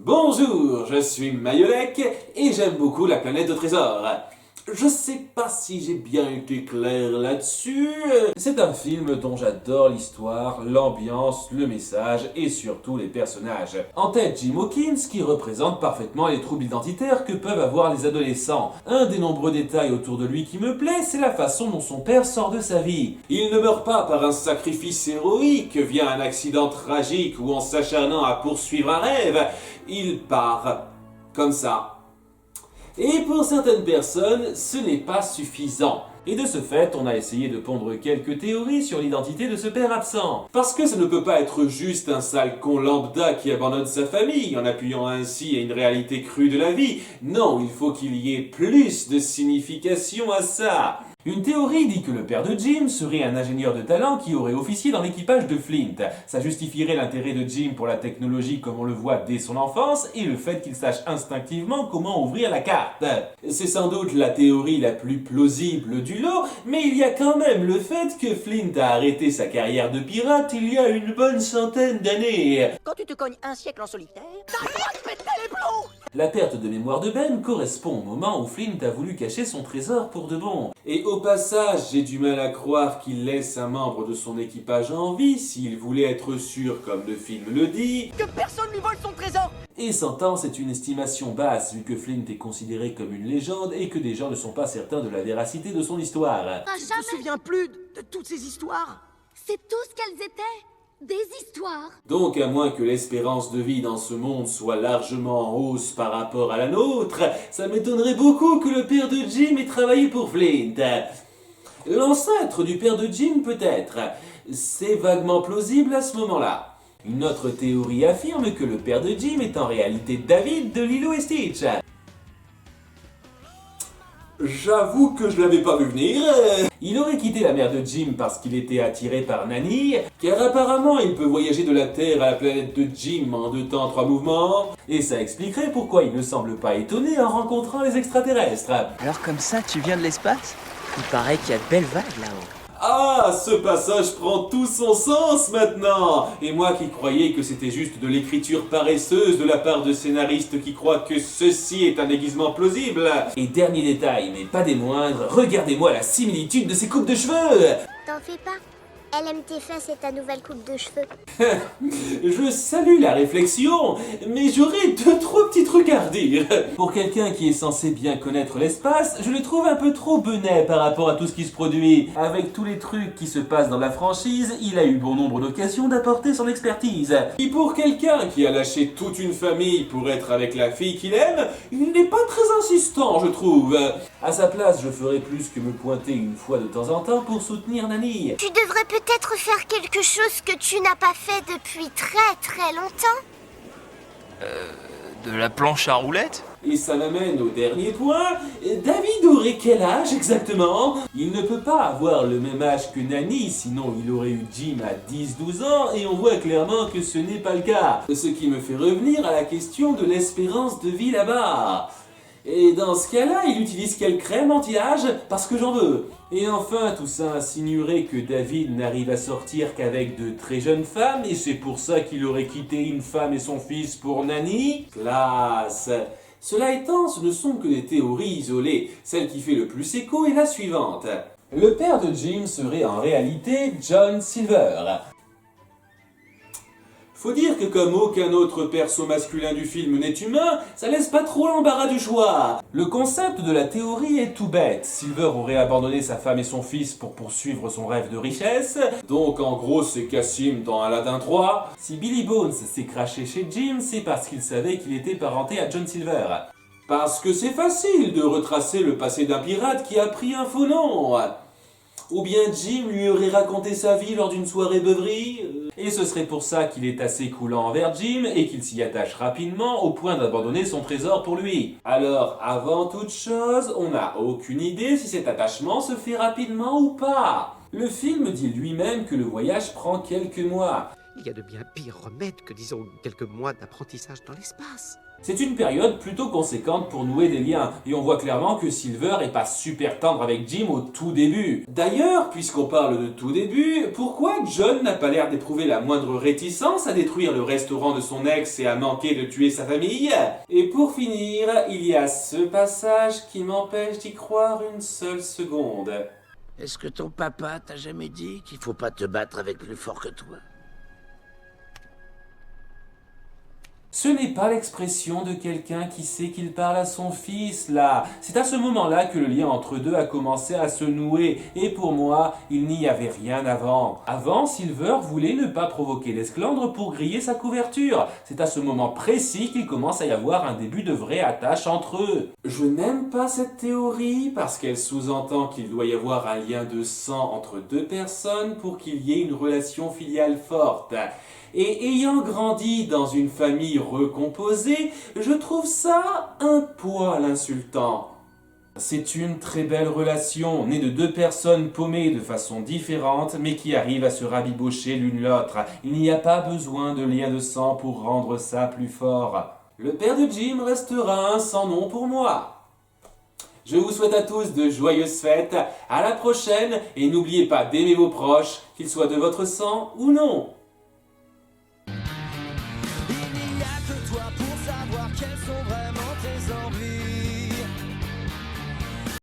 Bonjour, je suis Mayolek et j'aime beaucoup la planète au trésor. Je sais pas si j'ai bien été clair là-dessus. C'est un film dont j'adore l'histoire, l'ambiance, le message et surtout les personnages. En tête, Jim Hawkins qui représente parfaitement les troubles identitaires que peuvent avoir les adolescents. Un des nombreux détails autour de lui qui me plaît, c'est la façon dont son père sort de sa vie. Il ne meurt pas par un sacrifice héroïque via un accident tragique ou en s'acharnant à poursuivre un rêve. Il part comme ça. Et pour certaines personnes, ce n'est pas suffisant. Et de ce fait, on a essayé de pondre quelques théories sur l'identité de ce père absent. Parce que ça ne peut pas être juste un sale con lambda qui abandonne sa famille en appuyant ainsi à une réalité crue de la vie. Non, il faut qu'il y ait plus de signification à ça. Une théorie dit que le père de Jim serait un ingénieur de talent qui aurait officié dans l'équipage de Flint. Ça justifierait l'intérêt de Jim pour la technologie comme on le voit dès son enfance et le fait qu'il sache instinctivement comment ouvrir la carte. C'est sans doute la théorie la plus plausible du lot, mais il y a quand même le fait que Flint a arrêté sa carrière de pirate il y a une bonne centaine d'années. Quand tu te cognes un siècle en solitaire, t'as le droit de péter les plombs. La perte de mémoire de Ben correspond au moment où Flint a voulu cacher son trésor pour de bon. Et au passage, j'ai du mal à croire qu'il laisse un membre de son équipage en vie s'il voulait être sûr, comme le film le dit, Que personne lui vole son trésor. et 100 ans, c'est une estimation basse vu que Flint est considéré comme une légende et que des gens ne sont pas certains de la véracité de son histoire. Tu te souviens plus de toutes ces histoires? C'est tout ce qu'elles étaient. Des histoires. Donc, à moins que l'espérance de vie dans ce monde soit largement en hausse par rapport à la nôtre, ça m'étonnerait beaucoup que le père de Jim ait travaillé pour Flint. L'ancêtre du père de Jim, peut-être. C'est vaguement plausible à ce moment-là. Une autre théorie affirme que le père de Jim est en réalité David de Lilo et Stitch. J'avoue que je l'avais pas vu venir. Il aurait quitté la mère de Jim parce qu'il était attiré par Nanny, car apparemment il peut voyager de la Terre à la planète de Jim en 2 temps 3 mouvements, et ça expliquerait pourquoi il ne semble pas étonné en rencontrant les extraterrestres. Alors comme ça, tu viens de l'espace? Il paraît qu'il y a de belles vagues là-haut. Ah, ce passage prend tout son sens maintenant. Et moi qui croyais que c'était juste de l'écriture paresseuse de la part de scénaristes qui croient que ceci est un déguisement plausible. Et dernier détail, mais pas des moindres, regardez-moi la similitude de ces coupes de cheveux. T'en fais pas. Elle aime tes fesses et ta nouvelle coupe de cheveux. Je salue la réflexion, mais j'aurais 2-3 petits trucs à redire. Pour quelqu'un qui est censé bien connaître l'espace, je le trouve un peu trop benet par rapport à tout ce qui se produit. Avec tous les trucs qui se passent dans la franchise, il a eu bon nombre d'occasions d'apporter son expertise. Et pour quelqu'un qui a lâché toute une famille pour être avec la fille qu'il aime, il n'est pas très insistant, je trouve. À sa place, je ferais plus que me pointer une fois de temps en temps pour soutenir Nanny. Tu devrais peut-être faire quelque chose que tu n'as pas fait depuis très longtemps. De la planche à roulettes? Et ça m'amène au dernier point. David aurait quel âge exactement? Il ne peut pas avoir le même âge que Nanny, sinon il aurait eu Jim à 10-12 ans, et on voit clairement que ce n'est pas le cas. Ce qui me fait revenir à la question de l'espérance de vie là-bas. Et dans ce cas-là, il utilise quelle crème anti-âge? Parce que j'en veux. Et enfin, tout ça insinuerait que David n'arrive à sortir qu'avec de très jeunes femmes, et c'est pour ça qu'il aurait quitté une femme et son fils pour Nanny? Classe! Cela étant, ce ne sont que des théories isolées. Celle qui fait le plus écho est la suivante. Le père de Jim serait en réalité John Silver. Faut dire que comme aucun autre perso masculin du film n'est humain, ça laisse pas trop l'embarras du choix. Le concept de la théorie est tout bête. Silver aurait abandonné sa femme et son fils pour poursuivre son rêve de richesse, donc en gros c'est Cassim dans Aladdin 3. Si Billy Bones s'est craché chez Jim, c'est parce qu'il savait qu'il était parenté à John Silver. Parce que c'est facile de retracer le passé d'un pirate qui a pris un faux nom. Ou bien Jim lui aurait raconté sa vie lors d'une soirée beuverie, et ce serait pour ça qu'il est assez coulant envers Jim et qu'il s'y attache rapidement au point d'abandonner son trésor pour lui. Alors, avant toute chose, on n'a aucune idée si cet attachement se fait rapidement ou pas. Le film dit lui-même que le voyage prend quelques mois. Il y a de bien pires remèdes que, disons, quelques mois d'apprentissage dans l'espace. C'est une période plutôt conséquente pour nouer des liens, et on voit clairement que Silver est pas super tendre avec Jim au tout début. D'ailleurs, puisqu'on parle de tout début, pourquoi John n'a pas l'air d'éprouver la moindre réticence à détruire le restaurant de son ex et à manquer de tuer sa famille? Et pour finir, il y a ce passage qui m'empêche d'y croire une seule seconde. Est-ce que ton papa t'a jamais dit qu'il faut pas te battre avec plus fort que toi? Ce n'est pas l'expression de quelqu'un qui sait qu'il parle à son fils, là. C'est à ce moment-là que le lien entre eux deux a commencé à se nouer, et pour moi, il n'y avait rien avant. Avant, Silver voulait ne pas provoquer l'esclandre pour griller sa couverture. C'est à ce moment précis qu'il commence à y avoir un début de vraie attache entre eux. Je n'aime pas cette théorie, parce qu'elle sous-entend qu'il doit y avoir un lien de sang entre deux personnes pour qu'il y ait une relation filiale forte. Et ayant grandi dans une famille recomposée, je trouve ça un poil insultant. C'est une très belle relation, née de deux personnes paumées de façon différente, mais qui arrivent à se rabibocher l'une l'autre. Il n'y a pas besoin de lien de sang pour rendre ça plus fort. Le père de Jim restera un sans nom pour moi. Je vous souhaite à tous de joyeuses fêtes, à la prochaine, et n'oubliez pas d'aimer vos proches, qu'ils soient de votre sang ou non. Il n'y a que toi pour savoir quelles sont vraiment tes envies.